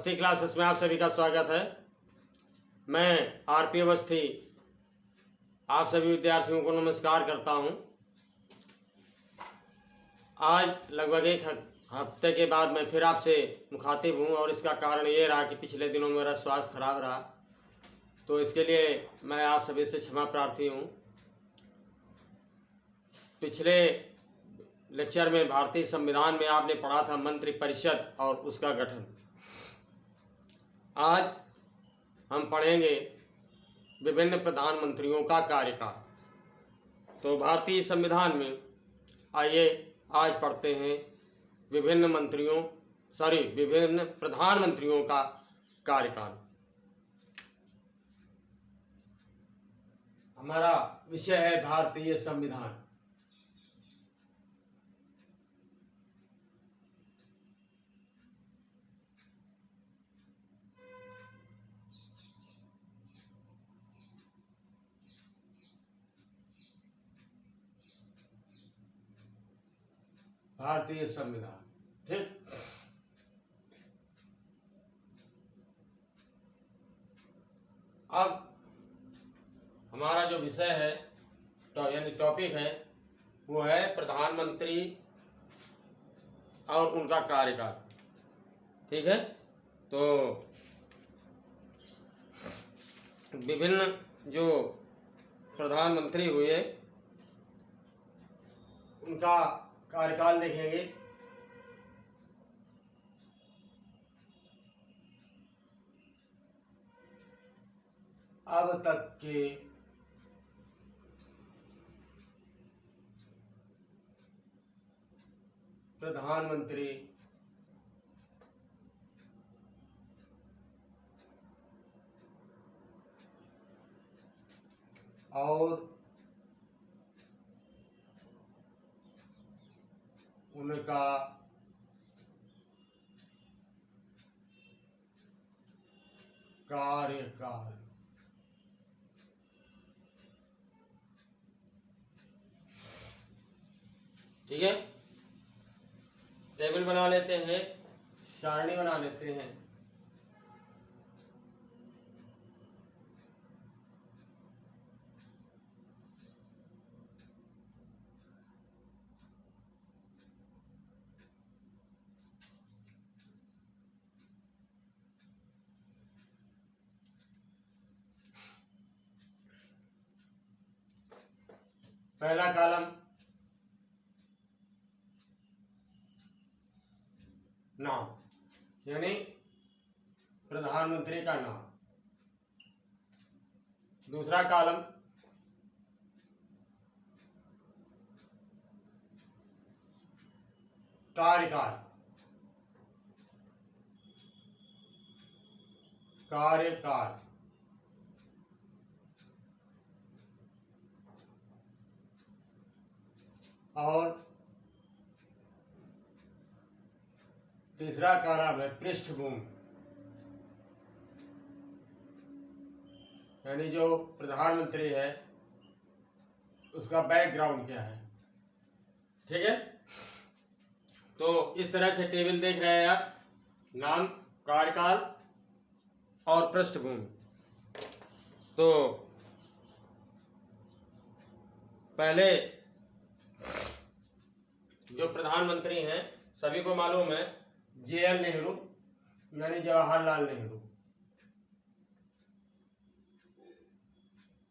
Awasthi classes में आप सभी का स्वागत है। मैं आरपी अवस्थी आप सभी विद्यार्थियों को नमस्कार करता हूं। आज लगभग एक हफ्ते के बाद मैं फिर आपसे मुखातिब हूं और इसका कारण ये रहा कि पिछले दिनों मेरा स्वास्थ्य खराब रहा, तो इसके लिए मैं आप सभी से क्षमा प्रार्थी हूं। पिछले लेक्चर में भारतीय संविधान में आपने पढ़ा था मंत्रिपरिषद और उसका गठन। आज हम पढ़ेंगे विभिन्न प्रधानमंत्रियों का कार्यकाल। तो भारतीय संविधान में आइए आज पढ़ते हैं विभिन्न प्रधानमंत्रियों का कार्यकाल। हमारा विषय है भारतीय संविधान। भारतीय संविधान, ठीक। अब हमारा जो विषय है यानी टॉपिक है वो है प्रधानमंत्री और उनका कार्यकाल, ठीक है। तो विभिन्न जो प्रधानमंत्री हुए उनका कार्यकाल देखेंगे। अब तक के प्रधानमंत्री और उनका कार्यकाल, ठीक है। टेबल बना लेते हैं, सारणी बना लेते हैं। पहला कॉलम नाम, यानी प्रधानमंत्री का नाम। दूसरा कॉलम कार्यकाल, कार्यकाल। और तीसरा कॉलम है पृष्ठभूमि, यानी जो प्रधानमंत्री है उसका बैकग्राउंड क्या है, ठीक है। तो इस तरह से टेबल देख रहे हैं आप, नाम, कार्यकाल और पृष्ठभूमि। तो पहले जो प्रधानमंत्री हैं सभी को मालूम है, JL नेहरू यानी जवाहरलाल नेहरू।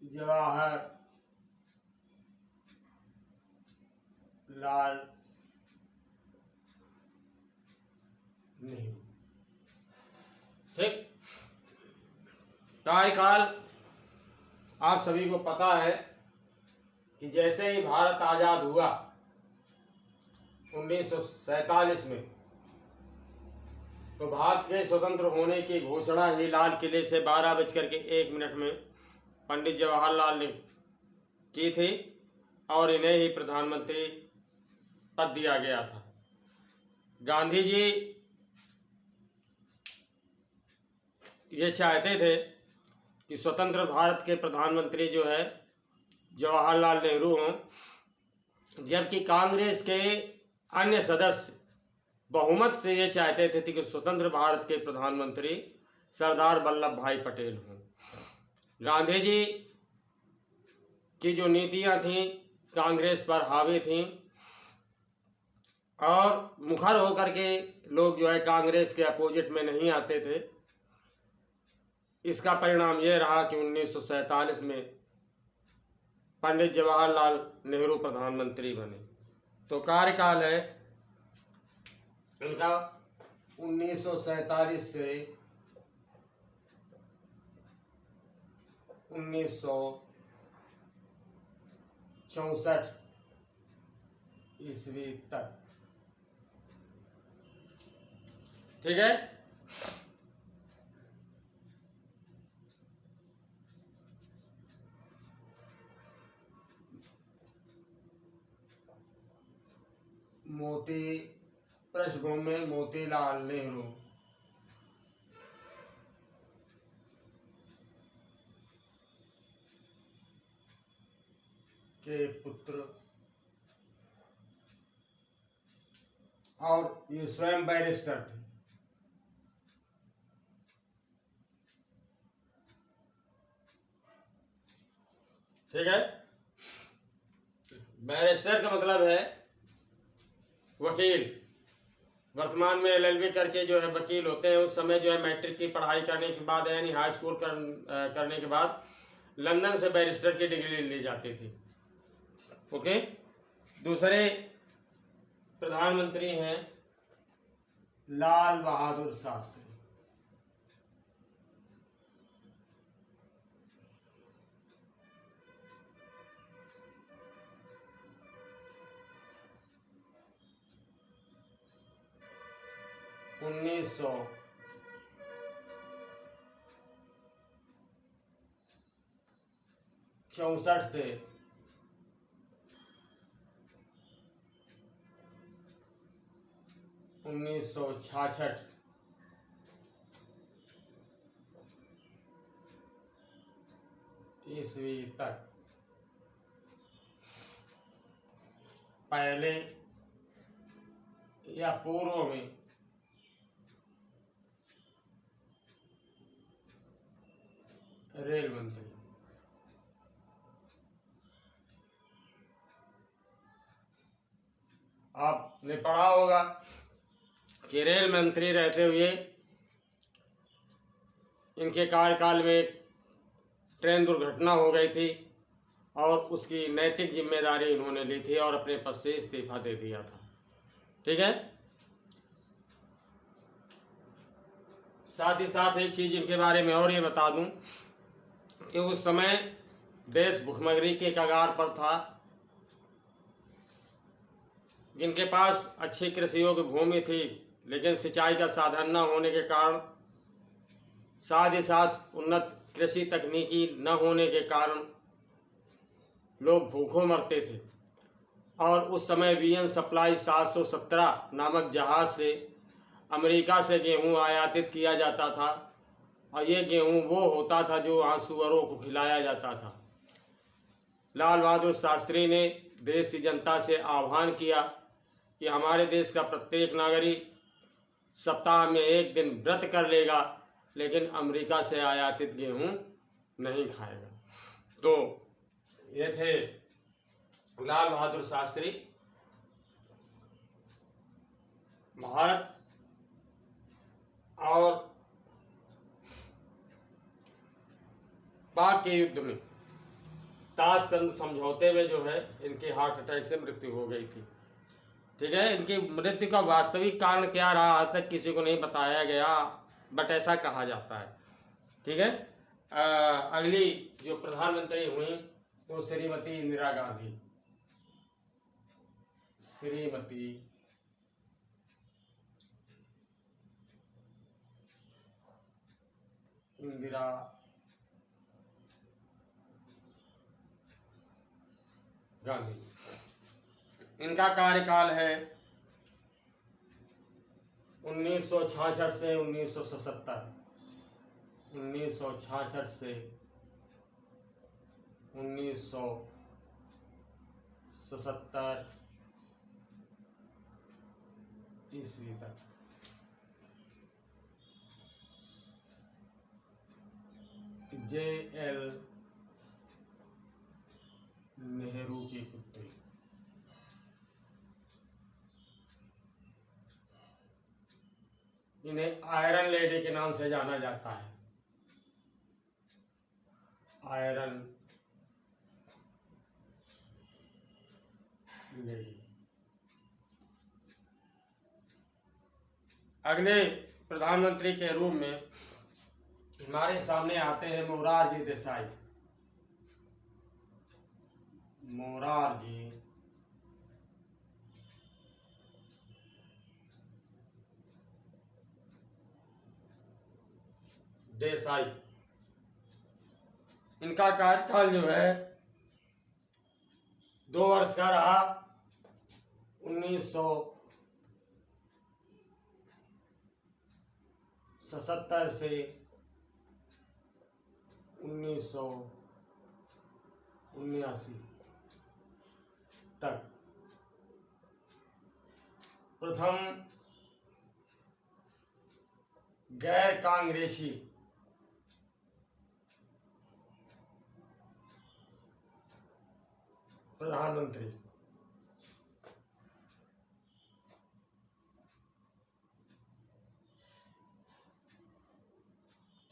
जवाहरलाल नेहरू, ठीक। कार्यकाल आप सभी को पता है कि जैसे ही भारत आजाद हुआ 1947 में, तो भारत के स्वतंत्र होने की घोषणा ही लाल किले से 12:01 में पंडित जवाहरलाल ने की थी और इन्हें ही प्रधानमंत्री पद दिया गया था। गांधी जी ये चाहते थे कि स्वतंत्र भारत के प्रधानमंत्री जो है जवाहरलाल नेहरू हों, जबकि कांग्रेस के अन्य सदस्य बहुमत से ये चाहते थे कि स्वतंत्र भारत के प्रधानमंत्री सरदार वल्लभ भाई पटेल हों। गांधी जी की जो नीतियां थीं कांग्रेस पर हावी थीं और मुखर होकर के लोग जो है कांग्रेस के अपोजिट में नहीं आते थे। इसका परिणाम यह रहा कि 1947 में पंडित जवाहरलाल नेहरू प्रधानमंत्री बने। तो कार्यकाल है इनका 1947 से 1964 ईस्वी तक। ठीक है। मोती पृष्ठभूमि में मोतीलाल नेहरू के पुत्र और ये स्वयं बैरिस्टर थे। ठीक है। बैरिस्टर का मतलब है वकील। वर्तमान में एलएलबी करके जो है वकील होते हैं। उस समय जो है मैट्रिक की पढ़ाई करने के बाद यानी हाई स्कूल करने के बाद लंदन से बैरिस्टर की डिग्री ली जाती थी। ओके। दूसरे प्रधानमंत्री हैं लाल बहादुर शास्त्री। उन्नीस सौ 64 से 1966 ईस्वी तक पहले या पूर्व में रेल मंत्री। आपने पढ़ा होगा कि रेल मंत्री रहते हुए इनके कार्यकाल में ट्रेन दुर्घटना हो गई थी और उसकी नैतिक जिम्मेदारी इन्होंने ली थी और अपने पद से इस्तीफा दे दिया था। ठीक है। साथ ही साथ एक चीज इनके बारे में और ये बता दूं कि उस समय देश भुखमरी के कगार पर था। जिनके पास अच्छी कृषि योग्य भूमि थी लेकिन सिंचाई का साधन न होने के कारण, साथ ही साथ उन्नत कृषि तकनीकी न होने के कारण लोग भूखों मरते थे। और उस समय वीएन सप्लाई 717 नामक जहाज से अमेरिका से गेहूं आयातित किया जाता था और ये गेहूं वो होता था जो वहाँ सुअरों को खिलाया जाता था। लाल बहादुर शास्त्री ने देश की जनता से आह्वान किया कि हमारे देश का प्रत्येक नागरिक सप्ताह में एक दिन व्रत कर लेगा लेकिन अमेरिका से आयातित गेहूं नहीं खाएगा। तो ये थे लाल बहादुर शास्त्री। भारत और पाक के युद्ध में ताशकंद समझौते में जो है इनके हार्ट अटैक से मृत्यु हो गई थी। ठीक है। इनकी मृत्यु का वास्तविक कारण क्या रहा आज तक किसी को नहीं बताया गया, बट ऐसा कहा जाता है। ठीक है। अगली जो प्रधानमंत्री हुई वो श्रीमती इंदिरा गांधी। श्रीमती इंदिरा गांधी। इनका कार्यकाल है 1966 से 1977। 1966 से 1977 ईस्वी तक। JL नेहरू की पुत्री। इन्हें आयरन लेडी के नाम से जाना जाता है। Iron lady. अगले प्रधानमंत्री के रूप में हमारे सामने आते हैं मोरारजी देसाई। मोरारजी देसाई। इनका कार्यकाल जो है 2 वर्ष का रहा। 1977 से 1979 तक। प्रथम गैर कांग्रेसी प्रधानमंत्री।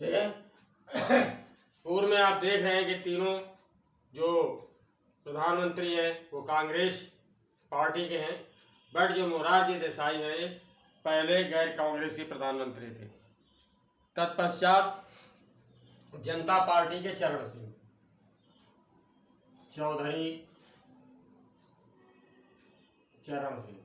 ठीक है। पूर्व में आप देख रहे हैं कि तीनों जो प्रधानमंत्री हैं वो कांग्रेस पार्टी के हैं, बट जो मोरारजी देसाई हैं पहले गैर कांग्रेसी प्रधानमंत्री थे। तत्पश्चात जनता पार्टी के चरण सिंह, चौधरी चरण सिंह।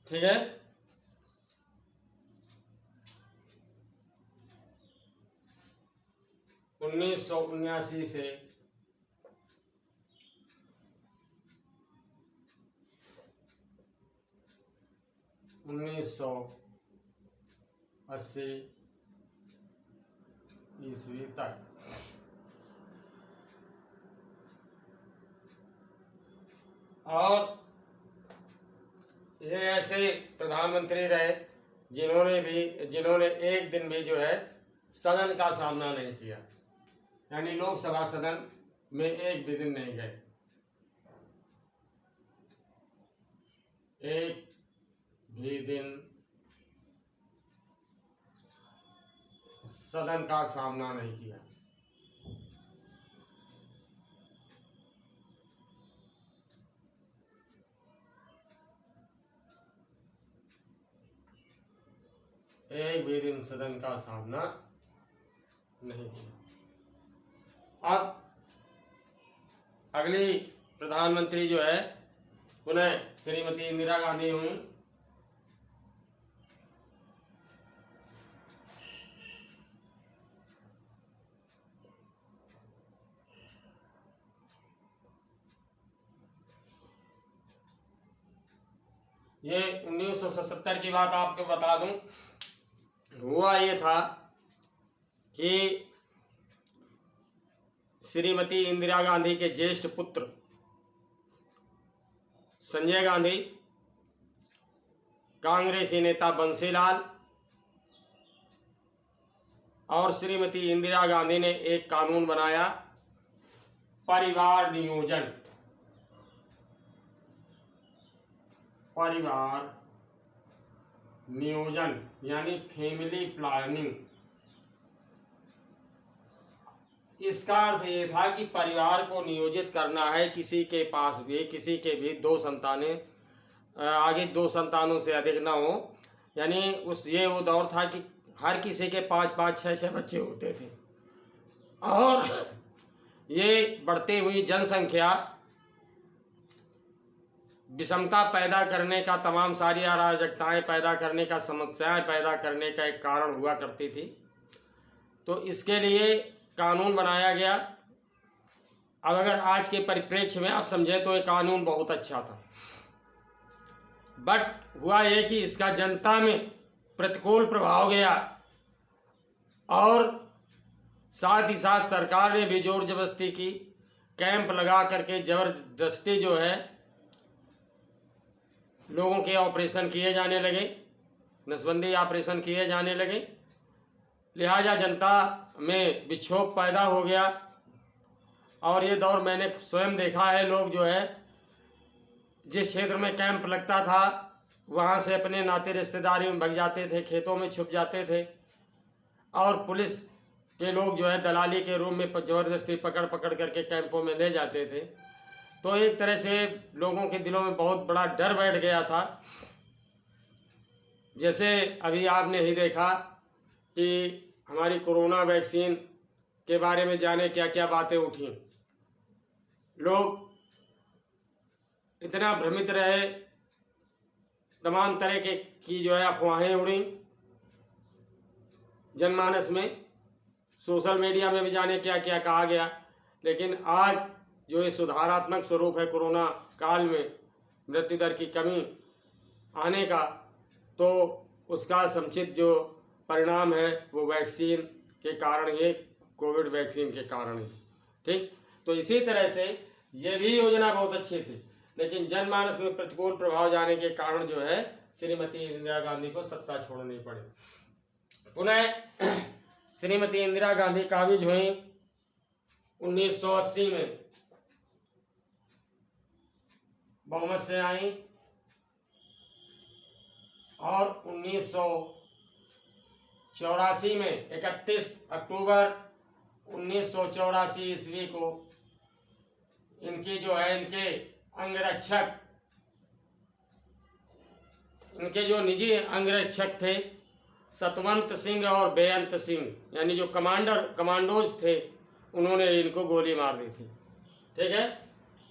ठीक है। उन्नीस सौ 1979 से 1980 ईस्वी तक। और ये ऐसे प्रधानमंत्री रहे जिन्होंने एक दिन भी जो है सदन का सामना नहीं किया, यानी लोकसभा सदन में एक भी दिन नहीं गए, एक भी दिन सदन का सामना नहीं किया। एक भी दिन सदन का सामना नहीं किया। अब अगली प्रधानमंत्री जो है उन्हें श्रीमती इंदिरा गांधी हुई। ये 1977 की बात आपको बता दूं। हुआ ये था कि श्रीमती इंदिरा गांधी के ज्येष्ठ पुत्र संजय गांधी, कांग्रेसी नेता बंसीलाल और श्रीमती इंदिरा गांधी ने एक कानून बनाया, परिवार नियोजन। परिवार नियोजन यानी फैमिली प्लानिंग। इसका अर्थ ये था कि परिवार को नियोजित करना है। किसी के भी 2 संतानें, आगे 2 संतानों से अधिक ना हो, यानी वो दौर था कि हर किसी के 5-5, 6-6 बच्चे होते थे। और ये बढ़ती हुई जनसंख्या विषमता पैदा करने का, तमाम सारी अराजकताएं पैदा करने का, समस्याएं पैदा करने का एक कारण हुआ करती थी। तो इसके लिए कानून बनाया गया। अब अगर आज के परिप्रेक्ष्य में आप समझें तो ये कानून बहुत अच्छा था, बट हुआ ये कि इसका जनता में प्रतिकूल प्रभाव गया और साथ ही साथ सरकार ने भी जोर जबरदस्ती की कैंप लगा करके ज़बरदस्ती जो है लोगों के ऑपरेशन किए जाने लगे, नसबंदी ऑपरेशन किए जाने लगे। लिहाजा जनता में विक्षोभ पैदा हो गया और ये दौर मैंने स्वयं देखा है। लोग जो है जिस क्षेत्र में कैंप लगता था वहाँ से अपने नाते रिश्तेदारी में भाग जाते थे, खेतों में छुप जाते थे और पुलिस के लोग जो है दलाली के रूप में ज़बरदस्ती पकड़ पकड़ करके कैंपों में ले जाते थे। तो एक तरह से लोगों के दिलों में बहुत बड़ा डर बैठ गया था। जैसे अभी आपने ही देखा कि हमारी कोरोना वैक्सीन के बारे में जाने क्या क्या बातें उठी, लोग इतना भ्रमित रहे, तमाम तरह की जो है अफवाहें उड़ी जनमानस में, सोशल मीडिया में भी जाने क्या क्या कहा गया। लेकिन आज जो ये सुधारात्मक स्वरूप है कोरोना काल में मृत्यु दर की कमी आने का, तो उसका समुचित जो परिणाम है वो वैक्सीन के कारण, ये कोविड वैक्सीन के कारण ही। ठीक, तो इसी तरह से ये भी योजना बहुत अच्छी थी, लेकिन जनमानस में प्रतिकूल प्रभाव जाने के कारण जो है श्रीमती इंदिरा गांधी को सत्ता छोड़नी पड़ी। पुनः श्रीमती इंदिरा गांधी काबिज हुई 1980 में, बहुमत से आई और 1984 में 31 अक्टूबर 1984 ईस्वी को इनकी जो है इनके अंगरक्षक, इनके जो निजी अंगरक्षक थे सतवंत सिंह और बेअंत सिंह, यानी जो कमांडोज थे, उन्होंने इनको गोली मार दी थी। ठीक है,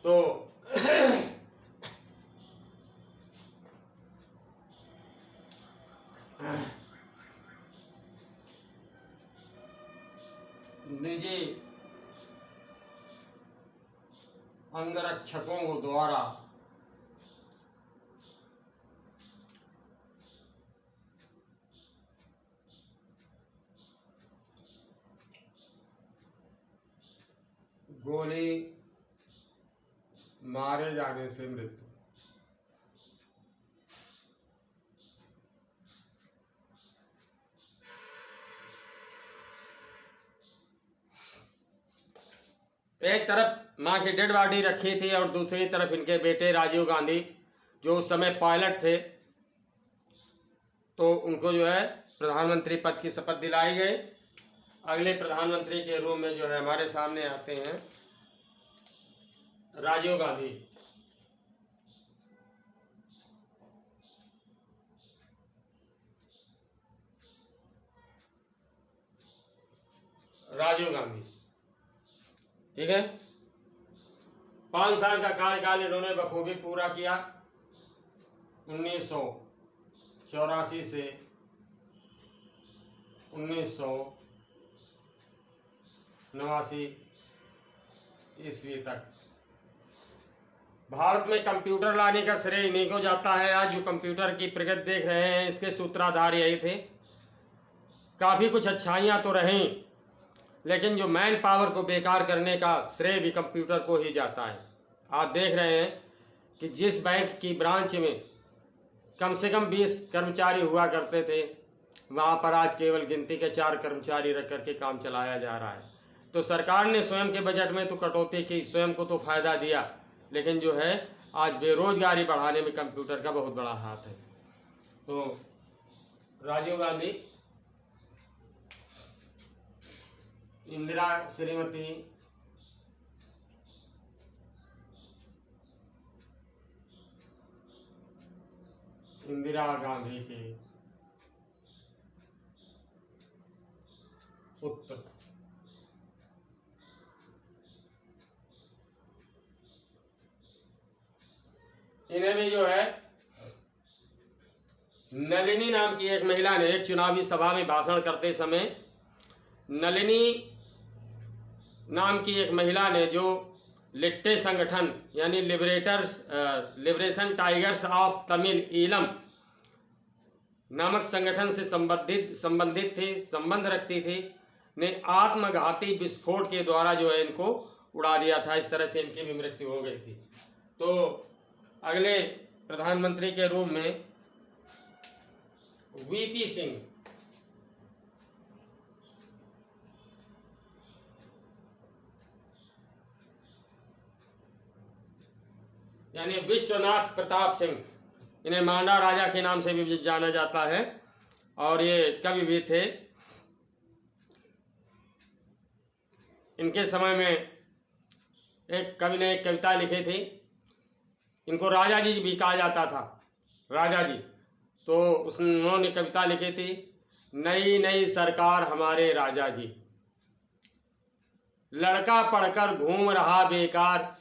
तो निजी अंगरक्षकों को द्वारा गोली मारे जाने से मृत्यु। एक तरफ मां की डेड बॉडी रखी थी और दूसरी तरफ इनके बेटे राजीव गांधी, जो उस समय पायलट थे, तो उनको जो है प्रधानमंत्री पद की शपथ दिलाई गई। अगले प्रधानमंत्री के रूप में जो है हमारे सामने आते हैं राजीव गांधी। राजीव गांधी, ठीक है, 5 साल का कार्यकाल इन्होंने बखूबी पूरा किया। 1984 से 1989 ईस्वी तक। भारत में कंप्यूटर लाने का श्रेय इन्हीं को जाता है। आज जो कंप्यूटर की प्रगति देख रहे हैं, इसके सूत्रधार यही थे। काफ़ी कुछ अच्छाइयाँ तो रहीं, लेकिन जो मैन पावर को बेकार करने का श्रेय भी कंप्यूटर को ही जाता है। आप देख रहे हैं कि जिस बैंक की ब्रांच में कम से कम 20 कर्मचारी हुआ करते थे, वहाँ पर आज केवल गिनती के 4 कर्मचारी रख करके काम चलाया जा रहा है। तो सरकार ने स्वयं के बजट में तो कटौती की, स्वयं को तो फायदा दिया, लेकिन जो है आज बेरोजगारी बढ़ाने में कंप्यूटर का बहुत बड़ा हाथ है। तो राजीव गांधी, श्रीमती इंदिरा गांधी के पुत्र इन्हें भी जो है नलिनी नाम की एक महिला ने एक चुनावी सभा में भाषण करते समय, नलिनी नाम की एक महिला ने जो लिट्टे संगठन यानी liberation tigers of Tamil Eelam नामक संगठन से संबंध रखती थी, ने आत्मघाती विस्फोट के द्वारा जो है इनको उड़ा दिया था। इस तरह से इनकी भी मृत्यु हो गई थी। तो अगले प्रधानमंत्री के रूप में वीपी सिंह, यानी विश्वनाथ प्रताप सिंह, इन्हें मांडा राजा के नाम से भी जाना जाता है, और ये कवि भी थे। इनके समय में एक कवि ने एक कविता लिखी थी, इनको राजा जी भी कहा जाता था, राजा जी। तो उन्होंने कविता लिखी थी, नई नई सरकार हमारे राजा जी, लड़का पढ़कर घूम रहा बेकार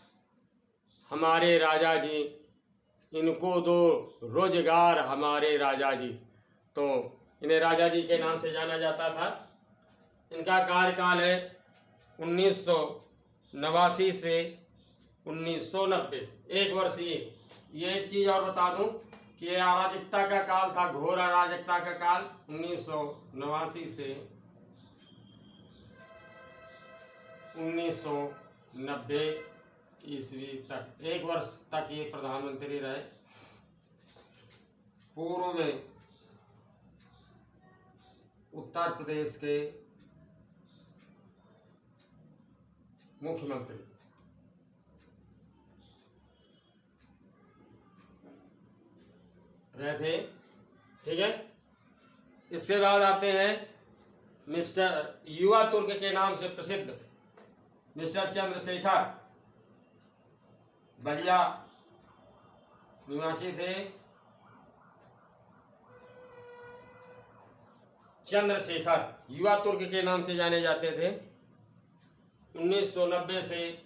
हमारे राजा जी, इनको दो रोजगार हमारे राजा जी। तो इन्हें राजा जी के नाम से जाना जाता था। इनका कार्यकाल है 1989 से 1990, 1 वर्ष। ये एक चीज़ और बता दूं कि ये अराजकता का काल था, घोर अराजकता का काल। 1989 से 1990 ईस्वी तक 1 वर्ष तक ये प्रधानमंत्री रहे। पूर्व में उत्तर प्रदेश के मुख्यमंत्री रहे थे। ठीक है, इसके बाद आते हैं मिस्टर युवा तुर्क के नाम से प्रसिद्ध मिस्टर चंद्रशेखर, बलिया निवासी थे। चंद्रशेखर युवा तुर्क के नाम से जाने जाते थे। 1990 से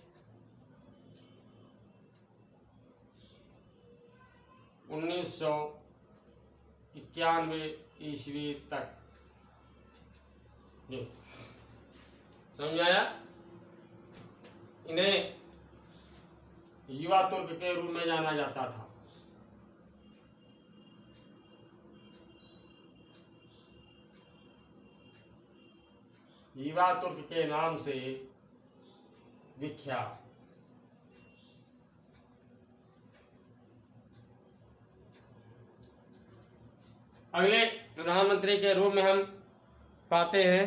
1991 ईस्वी तक। समझ आया? इन्हें युवा तुर्क के रूप में जाना जाता था। युवा तुर्क के नाम से विख्यात। अगले प्रधानमंत्री के रूप में हम पाते हैं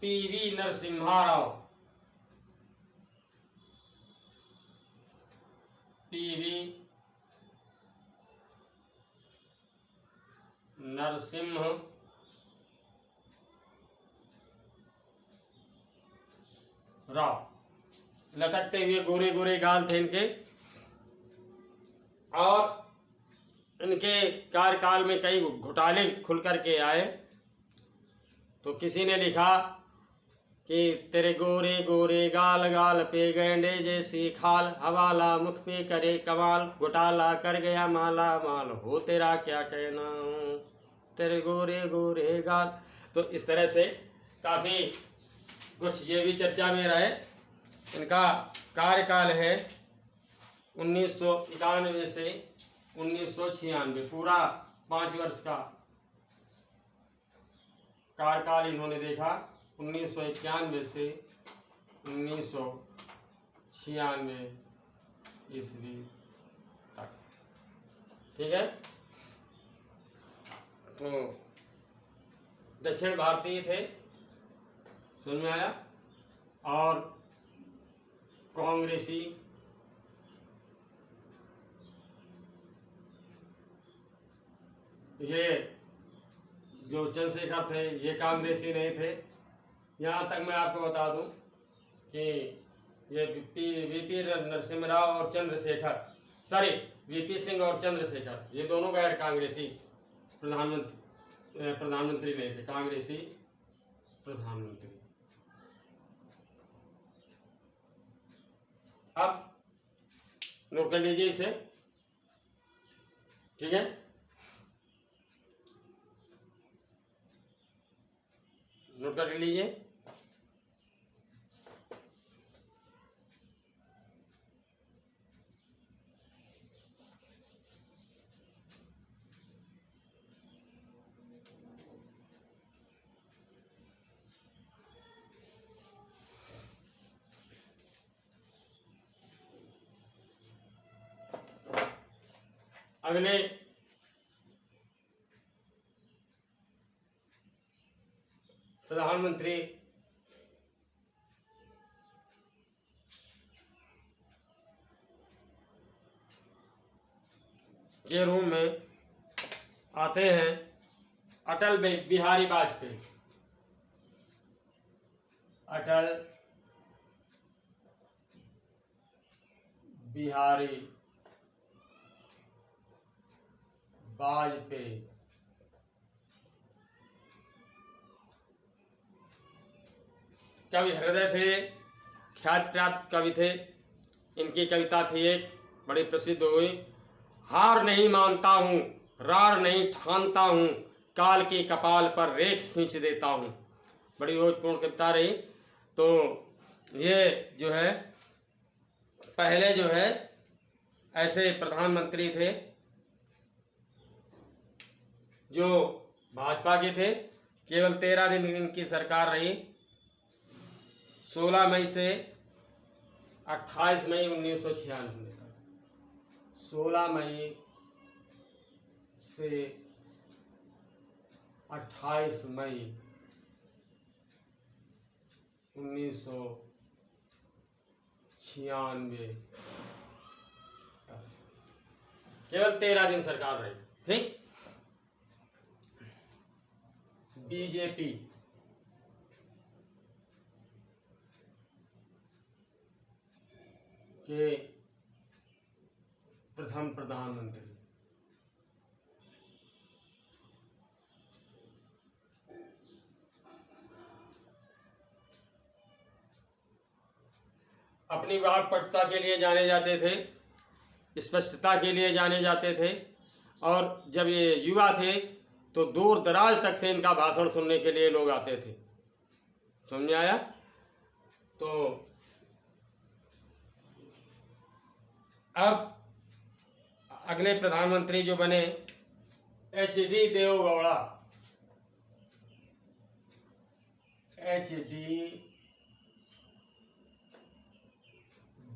पीवी नरसिम्हा राव। पीवी नरसिम्हा राव, लटकते हुए गोरे गोरे गाल थे इनके, और इनके कार्यकाल में कई घोटाले खुल करके आए। तो किसी ने लिखा कि तेरे गोरे गोरे गाल गाल पे गैंडे जैसी खाल, हवाला मुख पे करे कमाल, घोटाला कर गया माला माल, हो तेरा क्या कहना तेरे गोरे गोरे गाल। तो इस तरह से काफ़ी कुछ ये भी चर्चा में रहे। इनका कार्यकाल है 1991 से 1996, पूरा 5 वर्ष का कार्यकाल इन्होंने देखा। 1991 से 1996 ईस्वी तक। ठीक है, तो दक्षिण भारतीय थे, समझ में आया। और कांग्रेसी, ये जो चंद्रशेखर थे ये कांग्रेसी नहीं थे। यहाँ तक मैं आपको बता दूं कि ये वीपी नरसिम्हा राव और चंद्रशेखर, सॉरी वीपी सिंह और चंद्रशेखर, ये दोनों गैर कांग्रेसी प्रधानमंत्री नहीं थे, कांग्रेसी प्रधानमंत्री। अब नोट कर लीजिए इसे। ठीक है, नोट कर लीजिए। अगले प्रधानमंत्री के रूम में आते हैं अटल बिहारी वाजपेयी। अटल बिहारी वाजपेयी कवि हृदय थे, ख्याति प्राप्त कवि थे। इनकी कविता थी एक बड़ी प्रसिद्ध हुई, हार नहीं मानता हूँ, रार नहीं ठानता हूँ, काल के कपाल पर रेख खींच देता हूँ। बड़ी ओजपूर्ण कविता रही। तो ये जो है पहले जो है ऐसे प्रधानमंत्री थे जो भाजपा के थे। केवल 13 दिन इनकी सरकार रही, 16 मई से 28 मई 1996 तक। 16 मई से 28 मई 1996 तक केवल 13 दिन सरकार रही। ठीक। बीजेपी के प्रथम प्रधानमंत्री अपनी वाक्पटुता के लिए जाने जाते थे, स्पष्टता के लिए जाने जाते थे, और जब ये युवा थे तो दूर दराज तक से इनका भाषण सुनने के लिए लोग आते थे। समझ आया? तो अब अगले प्रधानमंत्री जो बने HD देवगौड़ा। HD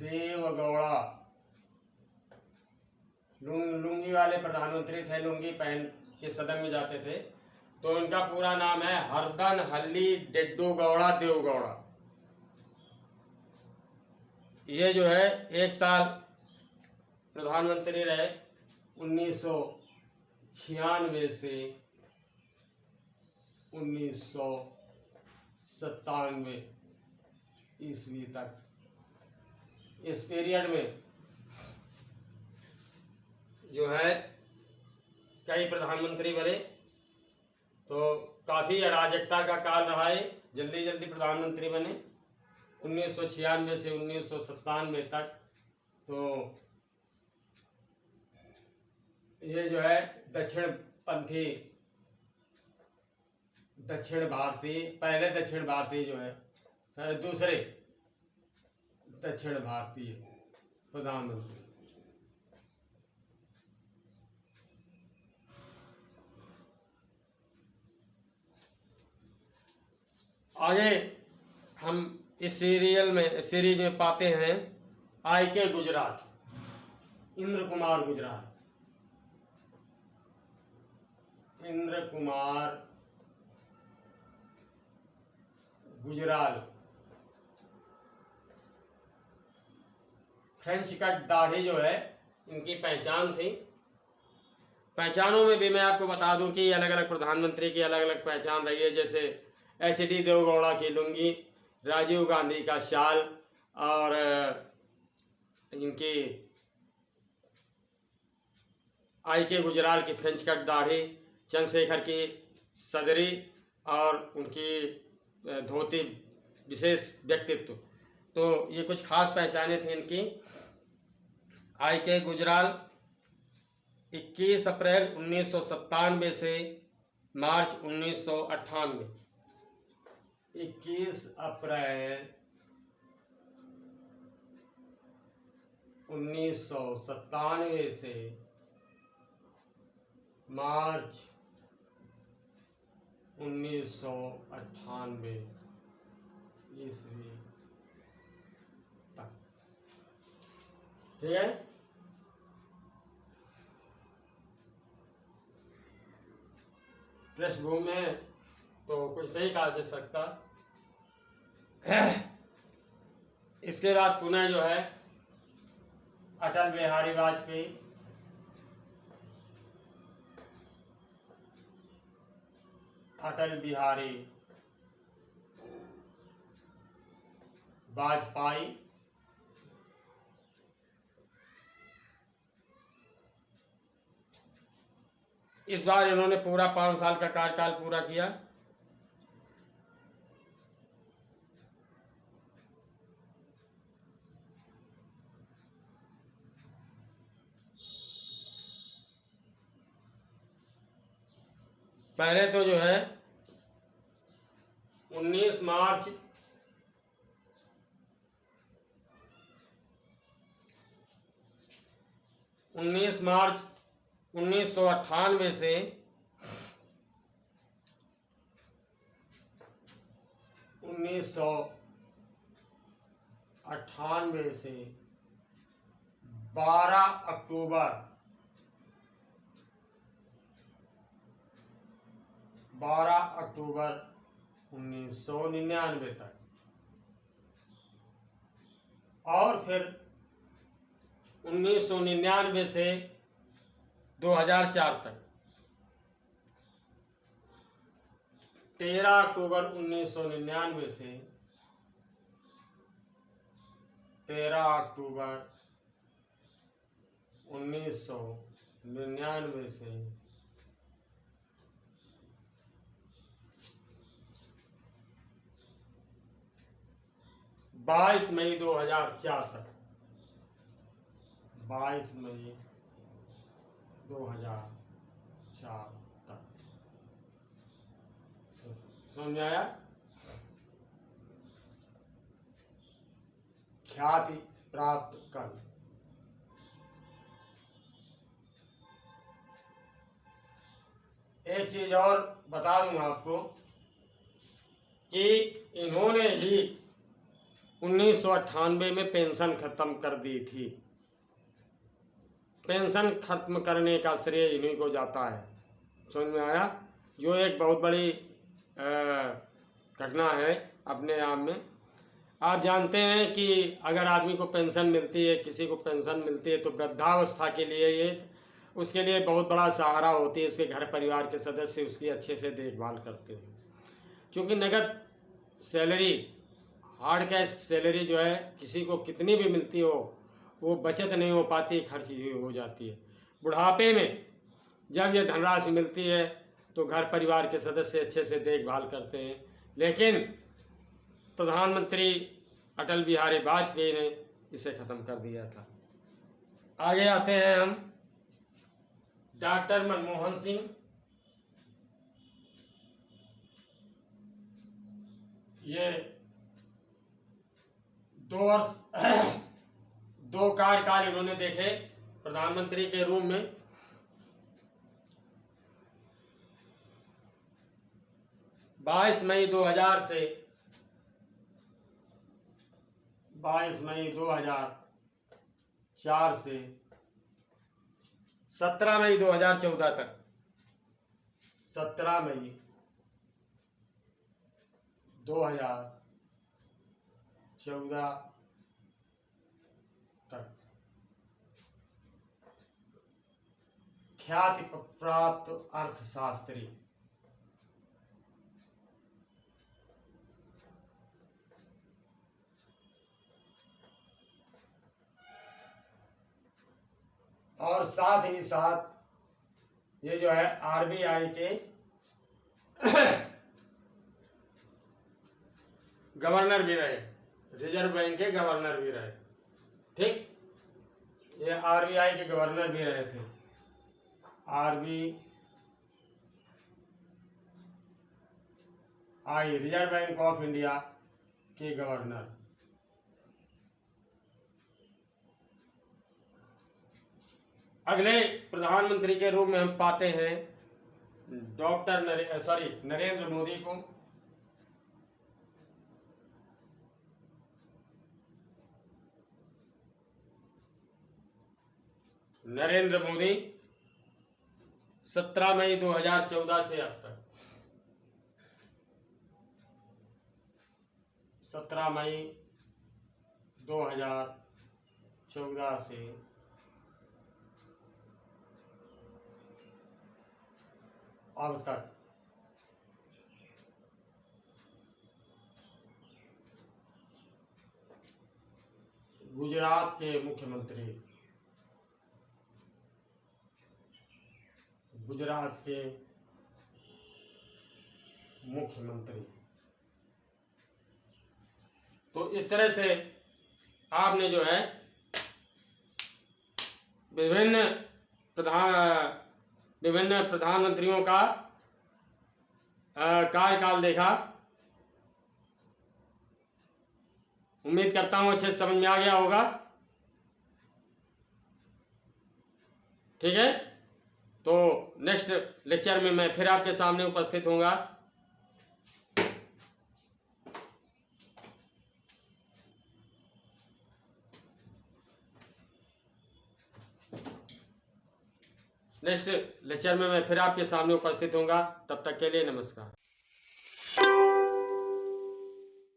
देवगौड़ा लुंगी वाले प्रधानमंत्री थे, लुंगी पहन के सदन में जाते थे। तो उनका पूरा नाम है हरदन हल्ली डेड्डू गौड़ा देवगौड़ा। ये जो है 1 साल प्रधानमंत्री रहे, 1996 से 1997 ईस्वी तक। इस पीरियड में जो है कई प्रधानमंत्री बने, तो काफ़ी अराजकता का काल रहा है। जल्दी जल्दी प्रधानमंत्री बने 1996 से 1997 तक। तो ये जो है दक्षिण पहले दक्षिण भारतीय जो है, दूसरे दक्षिण भारतीय प्रधानमंत्री। आगे हम इस सीरीज में पाते हैं IK Gujral, Indra Kumar Gujral. French cut दाढ़ी जो है इनकी पहचान थी। पहचानों में भी मैं आपको बता दूं कि अलग अलग प्रधानमंत्री की अलग अलग पहचान रही है। जैसे HD देवगौड़ा की लुंगी, राजीव गांधी का शाल, और इनकी IK गुजराल की फ्रेंच कट दाढ़ी, चंद्रशेखर की सदरी और उनकी धोती, विशेष व्यक्तित्व। तो ये कुछ खास पहचाने थी इनकी। IK गुजराल 21 अप्रैल 1997 से मार्च 1998। 21 अप्रैल 1997 से मार्च 1998 ईस्वी तक। ठीक है। पृष्ठभूमि में तो कुछ नहीं कहा जा सकता। इसके बाद पुनः जो है अटल बिहारी वाजपेयी, अटल बिहारी वाजपेयी इस बार इन्होंने पूरा 5 साल का कार्यकाल पूरा किया। पहले तो जो है 19 मार्च 1998 से 12 अक्टूबर 1999 तक, और फिर 1999 से 2004 तक 13 अक्टूबर 1999 से 13 अक्टूबर 1999 से 22 मई 2004 तक, 22 मई 2004 तक। समझ में आया? ख्याति प्राप्त कर। एक चीज और बता दूं आपको कि इन्होंने ही 1998 में पेंशन खत्म कर दी थी। पेंशन खत्म करने का श्रेय इन्हीं को जाता है। समझ में आया? जो एक बहुत बड़ी घटना है अपने आप में। आप जानते हैं कि अगर आदमी को पेंशन मिलती है, किसी को पेंशन मिलती है, तो वृद्धावस्था के लिए एक उसके लिए बहुत बड़ा सहारा होती है। उसके घर परिवार के सदस्य उसकी अच्छे से देखभाल करते हैं। क्योंकि नगद सैलरी, हार्ड कैश सैलरी जो है, किसी को कितनी भी मिलती हो वो बचत नहीं हो पाती, खर्च हो जाती है। बुढ़ापे में जब ये धनराशि मिलती है तो घर परिवार के सदस्य अच्छे से देखभाल करते हैं। लेकिन प्रधानमंत्री अटल बिहारी वाजपेयी ने इसे खत्म कर दिया था। आगे आते हैं हम डॉक्टर मनमोहन सिंह। ये 2 वर्ष 2 कार्यकाल इन्होंने देखे प्रधानमंत्री के रूप में। बाईस मई 2000 से 22 मई 2004 से 17 मई 2014 तक, 17 मई 2014 तक ख्याति प्राप्त अर्थशास्त्री। और साथ ही साथ ये जो है आरबीआई के गवर्नर भी रहे, रिजर्व बैंक के गवर्नर भी रहे। ठीक, ये आरबीआई के गवर्नर भी रहे थे। RBI, reserve bank of India के गवर्नर। अगले प्रधानमंत्री के रूप में हम पाते हैं नरेंद्र मोदी को। नरेंद्र मोदी 17 मई 2014 से अब तक 17 मई 2014 से अब तक गुजरात के मुख्यमंत्री तो इस तरह से आपने जो है विभिन्न प्रधानमंत्रियों का कार्यकाल देखा। उम्मीद करता हूँ अच्छे से समझ में आ गया होगा। ठीक है, तो नेक्स्ट लेक्चर में मैं फिर आपके सामने उपस्थित होऊंगा। नेक्स्ट लेक्चर में मैं फिर आपके सामने उपस्थित होऊंगा। तब तक के लिए नमस्कार।